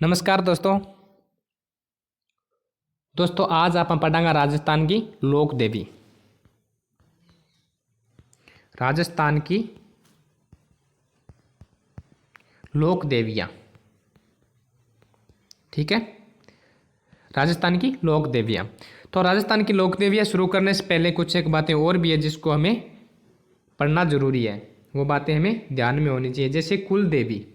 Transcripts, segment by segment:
नमस्कार दोस्तों आज आप पढ़ांगा राजस्थान की लोक देवी। राजस्थान की लोक देवियाँ, ठीक है। राजस्थान की लोक देवियाँ। तो राजस्थान की लोक देवियाँ शुरू करने से पहले कुछ एक बातें और भी है जिसको हमें पढ़ना जरूरी है। वो बातें हमें ध्यान में होनी चाहिए। जैसे कुल देवी,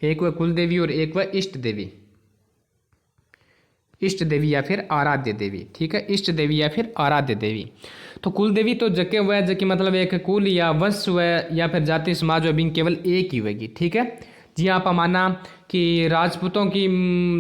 एक वह कुल देवी और एक वह इष्ट देवी। इष्ट देवी या फिर आराध्य देवी, ठीक है। इष्ट देवी या फिर आराध्य देवी। तो कुल देवी तो जके हुआ है, जबकि मतलब एक कुल या वंश हुआ या फिर जाति समाज बिंग केवल एक ही होगी, ठीक है। जी हाँ, आप माना कि राजपूतों की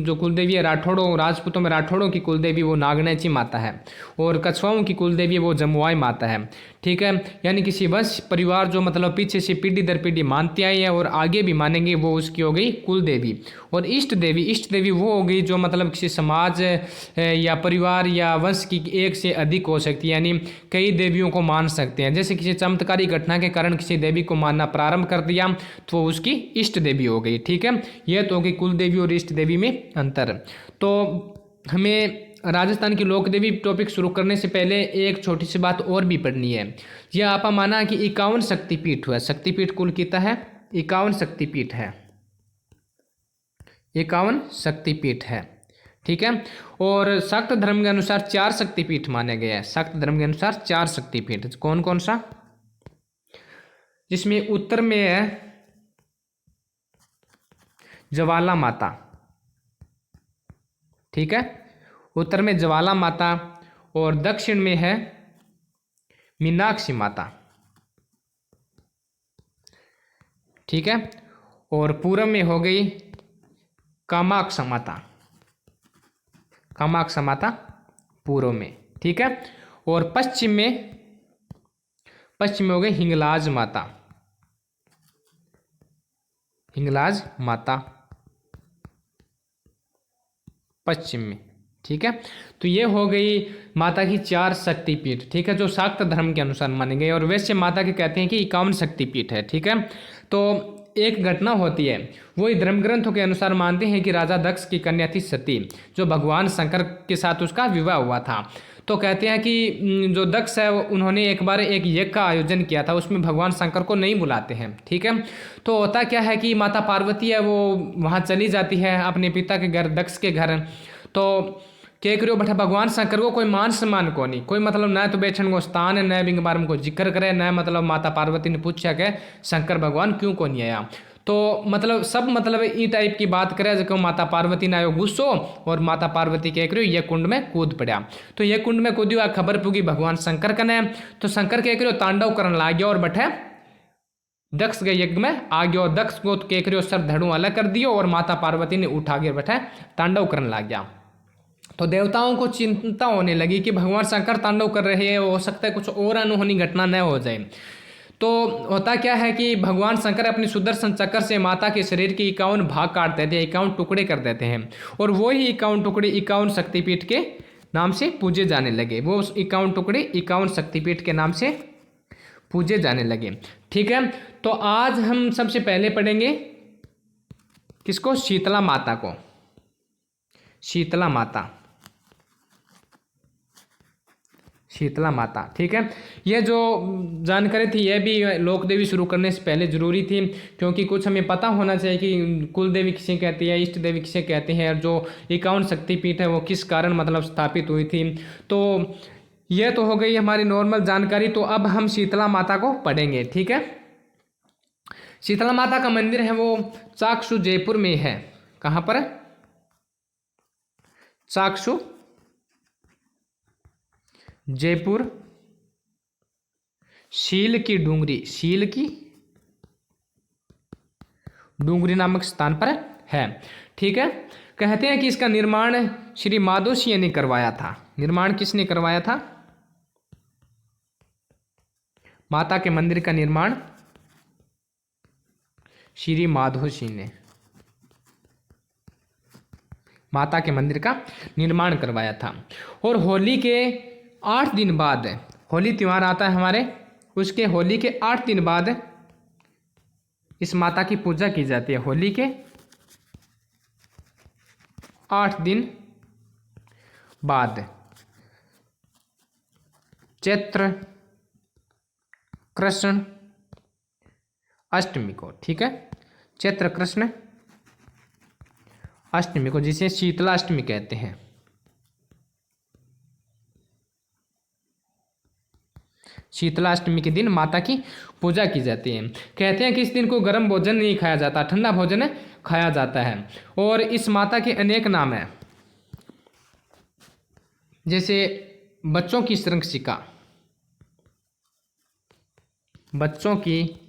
जो कुलदेवी है राठौड़ों, राजपूतों में राठौड़ों की कुलदेवी वो नागनैची माता है और कछुआओं की कुलदेवी वो जमुआई माता है, ठीक है। यानी किसी वंश परिवार जो मतलब पीछे से पीढ़ी दर पीढ़ी मानते आई है और आगे भी मानेंगे, वो उसकी हो गई कुलदेवी। और इष्ट देवी वो हो गई जो मतलब किसी समाज या परिवार या वंश की एक से अधिक हो सकती है, यानी कई देवियों को मान सकते हैं। जैसे किसी चमत्कारी घटना के कारण किसी देवी को मानना प्रारंभ कर दिया तो उसकी इष्ट देवी हो गई, ठीक है। यह तो होगी कुल देवी और इष्ट देवी में अंतर। तो हमें राजस्थान की लोक देवी टॉपिक शुरू करने से पहले एक छोटी सी बात और भी पढ़नी है। यह आपा माना कि 51 शक्तिपीठ हुआ। शक्तिपीठ कुल कितना है? 51 शक्तिपीठ है। 51 शक्तिपीठ है, ठीक है। और शाक्त धर्म के अनुसार 4 शक्तिपीठ माने गए हैं। शाक्त धर्म के अनुसार 4 शक्तिपीठ कौन कौन सा? जिसमें उत्तर में है ज्वाला माता, ठीक है। उत्तर में ज्वाला माता और दक्षिण में है मीनाक्षी माता, ठीक है। और पूर्व में हो गई कामाक्षा माता। कामाक्षा माता पूर्व में, ठीक है। और पश्चिम में हो गई हिंगलाज माता। हिंगलाज माता पश्चिम में, ठीक है। तो ये हो गई माता की 4 शक्तिपीठ, ठीक है, जो शाक्त धर्म के अनुसार माने गए। और वैसे माता के कहते हैं कि 51 शक्तिपीठ है, ठीक है। तो एक घटना होती है, वही धर्म ग्रंथों के अनुसार मानते हैं कि राजा दक्ष की कन्या थी सती, जो भगवान शंकर के साथ उसका विवाह हुआ था। तो कहते हैं कि जो दक्ष है उन्होंने एक बार एक यज्ञ का आयोजन किया था, उसमें भगवान शंकर को नहीं बुलाते हैं, ठीक है। तो होता क्या है कि माता पार्वती है वो वहाँ चली जाती है अपने पिता के घर, दक्ष के घर। तो क्या करो बैठा भगवान शंकर को कोई मान सम्मान को नहीं, कोई मतलब न तो बैठन को स्थान है, न बिंग बारे में को जिक्र करे, न मतलब माता पार्वती ने पूछा कि शंकर भगवान क्यों को नहीं आया। तो मतलब सब मतलब ई टाइप की बात करे जो माता पार्वती ने आयो गुस्सो और माता पार्वती क्या करो ये कुंड में कूद पड़ा। तो ये कुंड में कूदी खबर पुगी भगवान शंकर कने। तो शंकर क्या करो तांडव करने लाग गया और बैठे दक्ष के यज्ञ में आ गया। और दक्ष को क्या करो सर धड़ू अलग कर दियो और माता पार्वती ने उठा के बैठे तांडव करने लग गया। तो देवताओं को चिंता होने लगी कि भगवान शंकर तांडव कर रहे हैं, हो सकता है कुछ और अनहोनी घटना न हो जाए। तो होता क्या है कि भगवान शंकर अपने सुदर्शन चक्र से माता के शरीर के 51 भाग काट देते हैं, 51 टुकड़े कर देते हैं। और वो ही 51 टुकड़े 51 शक्तिपीठ के नाम से पूजे जाने लगे। वो 51 टुकड़े 51 शक्तिपीठ के नाम से पूजे जाने लगे, ठीक है। तो आज हम सबसे पहले पढ़ेंगे किसको? शीतला माता को। शीतला माता, शीतला माता, ठीक है। यह जो जानकारी थी यह भी लोक देवी शुरू करने से पहले जरूरी थी, क्योंकि कुछ हमें पता होना चाहिए कि कुल देवी किसे कहती है, इष्ट देवी किसे कहते हैं, और जो 51 शक्तिपीठ है वो किस कारण मतलब स्थापित हुई थी। तो यह तो हो गई हमारी नॉर्मल जानकारी। तो अब हम शीतला माता को पढ़ेंगे, ठीक है। शीतला माता का मंदिर है वो चाकसू जयपुर में है। कहाँ पर? चाकसू जयपुर शील की डूंगरी, शील की डूंगरी नामक स्थान पर है, ठीक है। कहते हैं कि इसका निर्माण श्री माधोसिंह ने करवाया था। निर्माण किसने करवाया था? माता के मंदिर का निर्माण श्री माधोसिंह ने माता के मंदिर का निर्माण करवाया था। और होली के 8 दिन बाद, होली त्यौहार आता है हमारे, उसके होली के 8 दिन बाद इस माता की पूजा की जाती है। होली के 8 दिन बाद चैत्र कृष्ण अष्टमी को, ठीक है, चैत्र कृष्ण अष्टमी को, जिसे शीतला अष्टमी कहते हैं। शीतला अष्टमी के दिन माता की पूजा की जाती है। कहते हैं कि इस दिन को गर्म भोजन नहीं खाया जाता, ठंडा भोजन खाया जाता है। और इस माता के अनेक नाम हैं, जैसे बच्चों की संरक्षिका, बच्चों की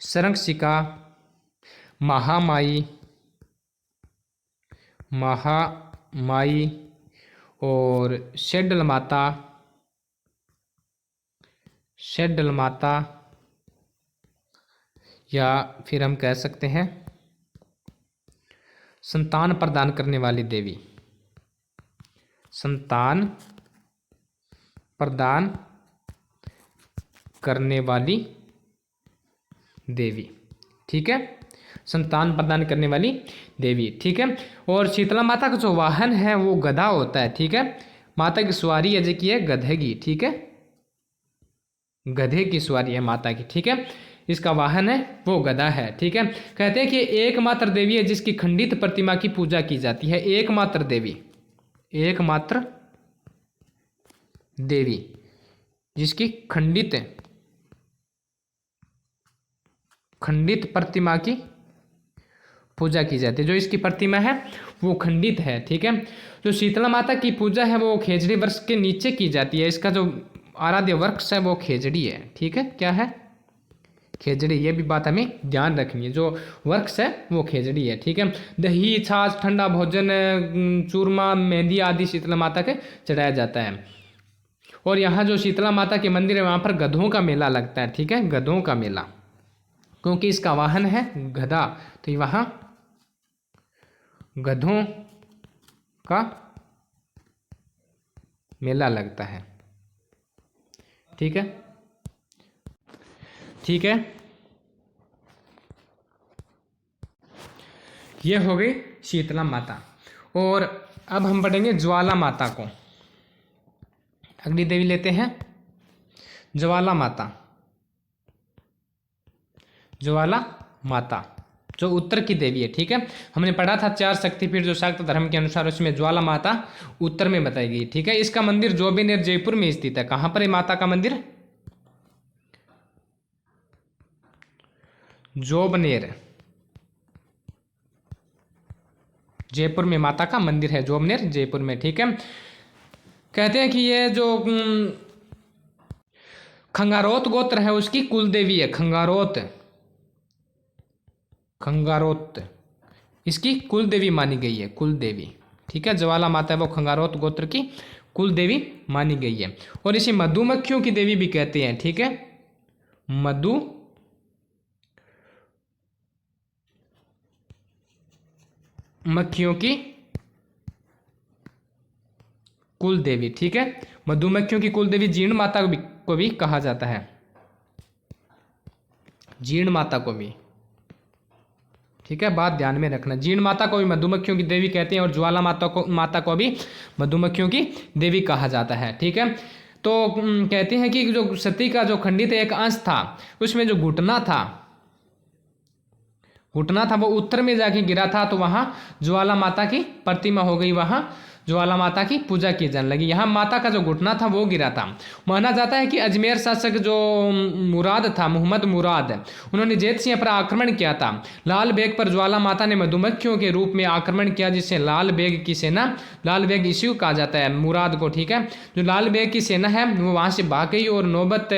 संरक्षिका, महामाई, महामाई और शैडल माता, शैडल माता, या फिर हम कह सकते हैं संतान प्रदान करने वाली देवी, संतान प्रदान करने वाली देवी, ठीक है, संतान प्रदान करने वाली देवी, ठीक है। और शीतला माता का जो वाहन है वो गधा होता है, ठीक है। माता की सवारी अजय की है गधे की, ठीक है, गधे की सवारी है माता की, ठीक है। इसका वाहन है वो गधा है, ठीक है। कहते हैं कि एकमात्र देवी है जिसकी खंडित प्रतिमा की पूजा की जाती है। एकमात्र देवी, एकमात्र देवी जिसकी खंडित प्रतिमा की पूजा की जाती है। जो इसकी प्रतिमा है वो खंडित है, ठीक है। जो शीतला माता की पूजा है वो खेजड़ी वृक्ष के नीचे की जाती है। इसका जो आराध्य वृक्ष है वो खेजड़ी है, ठीक है। क्या है? खेजड़ी। ये भी बात हमें ध्यान रखनी है, जो वृक्ष है वो खेजड़ी है, ठीक है। दही, छाछ, ठंडा भोजन, चूरमा, मेहंदी आदि शीतला माता के चढ़ाया जाता है। और यहाँ जो शीतला माता के मंदिर है वहाँ पर गधों का मेला लगता है, ठीक है, गधों का मेला, क्योंकि इसका वाहन है गधा, तो वहाँ गधों का मेला लगता है, ठीक है, ठीक है। ये हो गई शीतला माता। और अब हम पढ़ेंगे ज्वाला माता को। अगली देवी लेते हैं ज्वाला माता। ज्वाला माता जो उत्तर की देवी है, ठीक है। हमने पढ़ा था 4 शक्तिपीठ जो शाक्त धर्म के अनुसार, उसमें ज्वाला माता उत्तर में बताई गई, ठीक है। इसका मंदिर जोबनेर जयपुर में स्थित है। कहाँ पर है माता का मंदिर? जोबनेर, जयपुर में माता का मंदिर है, जोबनेर जयपुर में, ठीक है। कहते हैं कि ये जो खंगारोत गोत्र है उसकी कुल देवी है। खंगारोत, खंगारोत इसकी कुल देवी मानी गई है, कुल देवी, ठीक है। ज्वाला माता है वो खंगारोत गोत्र की कुल देवी मानी गई है। और इसे मधुमक्खियों की देवी भी कहते हैं, ठीक है, मधुमक्खियों की कुल देवी, ठीक है। मधुमक्खियों की कुल देवी जीर्ण माता को भी कहा जाता है, जीर्ण माता को भी, ठीक है। बात ध्यान में रखना, जीर्ण माता को भी मधुमक्खियों की देवी कहते हैं और ज्वाला माता को भी मधुमक्खियों की देवी कहा जाता है, ठीक है। तो कहते हैं कि जो सती का जो खंडित एक अंश था उसमें जो घुटना था वो उत्तर में जाके गिरा था, तो वहां ज्वाला माता की प्रतिमा हो गई, वहां ज्वाला माता की पूजा की जाने लगी। यहाँ माता का जो घुटना था वो गिरा था। माना जाता है कि अजमेर शासक जो मुराद था, मोहम्मद मुराद, उन्होंने जैत सिंह पर आक्रमण किया था। लाल बेग पर ज्वाला माता ने मधुमक्खियों के रूप में आक्रमण किया, जिससे लाल बेग की सेना, लाल बेग इसी को कहा जाता है मुराद को, ठीक है। जो लाल बेग की सेना है वो वहाँ से भाग गई और नौबत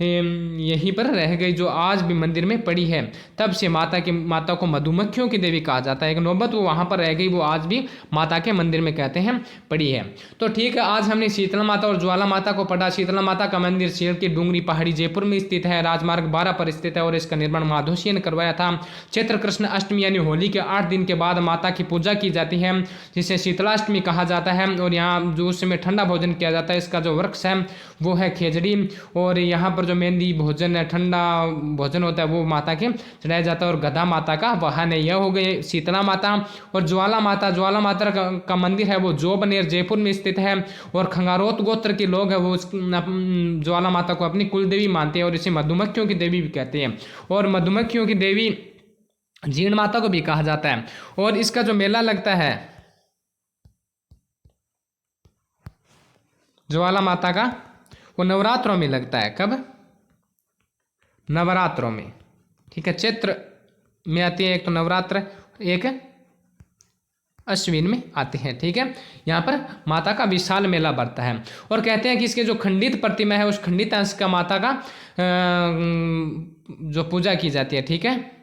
यहीं पर रह गई, जो आज भी मंदिर में पड़ी है। तब से माता को मधुमक्खियों की देवी कहा जाता है। एक नौबत वो वहाँ पर रह गई, वो आज भी माता के मंदिर में कहते हैं पढ़ी है। तो ठीक है, आज हमने शीतला माता और ज्वाला माता को पढ़ा। शीतला माता का मंदिर शेर की डूंगरी पहाड़ी जयपुर में स्थित है, राजमार्ग 12 पर स्थित है और इसका निर्माण माधोशी ने करवाया था। चैत्र कृष्ण अष्टमी यानी होली के 8 दिन के बाद माता की पूजा की जाती है, जिसे शीतलाष्टमी कहा जाता है। और यहाँ जो उस समय ठंडा भोजन किया जाता है, इसका जो वृक्ष है वो है खेजड़ी। और यहाँ पर जो मेहंदी भोजन है, ठंडा भोजन होता है, वो माता के चढ़ाया जाता है और गधा माता का वाहन है। यह हो गई शीतला माता। और ज्वाला माता, ज्वाला माता का मंदिर है वो जोबनेर जयपुर में स्थित है। और खंगारोत गोत्र के लोग हैं वो ज्वाला माता को अपनी कुल देवी मानते हैं और इसे मधुमक्खियों की देवी भी कहते हैं। और मधुमक्खियों की देवी जीण माता को भी कहा जाता है। और इसका जो मेला लगता है ज्वाला माता का, वो नवरात्रों में लगता है। कब? नवरात्रों में, ठीक है। चैत्र में आती है एक तो नवरात्र, एक अश्विन में आते हैं, ठीक है। यहाँ पर माता का विशाल मेला बढ़ता है। और कहते हैं कि इसके जो खंडित प्रतिमा है, उस खंडित अंश का माता का जो पूजा की जाती है, ठीक है।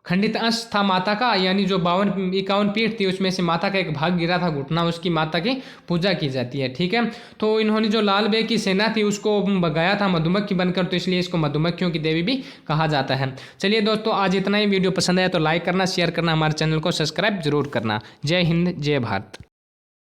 खंडित अंश था माता का, यानी जो 51 पीठ थी उसमें से माता का एक भाग गिरा था, घुटना, उसकी माता की पूजा की जाती है, ठीक है। तो इन्होंने जो लाल बे की सेना थी उसको भगाया था मधुमक्खी बनकर, तो इसलिए इसको मधुमक्खियों की देवी भी कहा जाता है। चलिए दोस्तों, आज इतना ही। वीडियो पसंद आया तो लाइक करना, शेयर करना, हमारे चैनल को सब्सक्राइब जरूर करना। जय हिंद, जय भारत।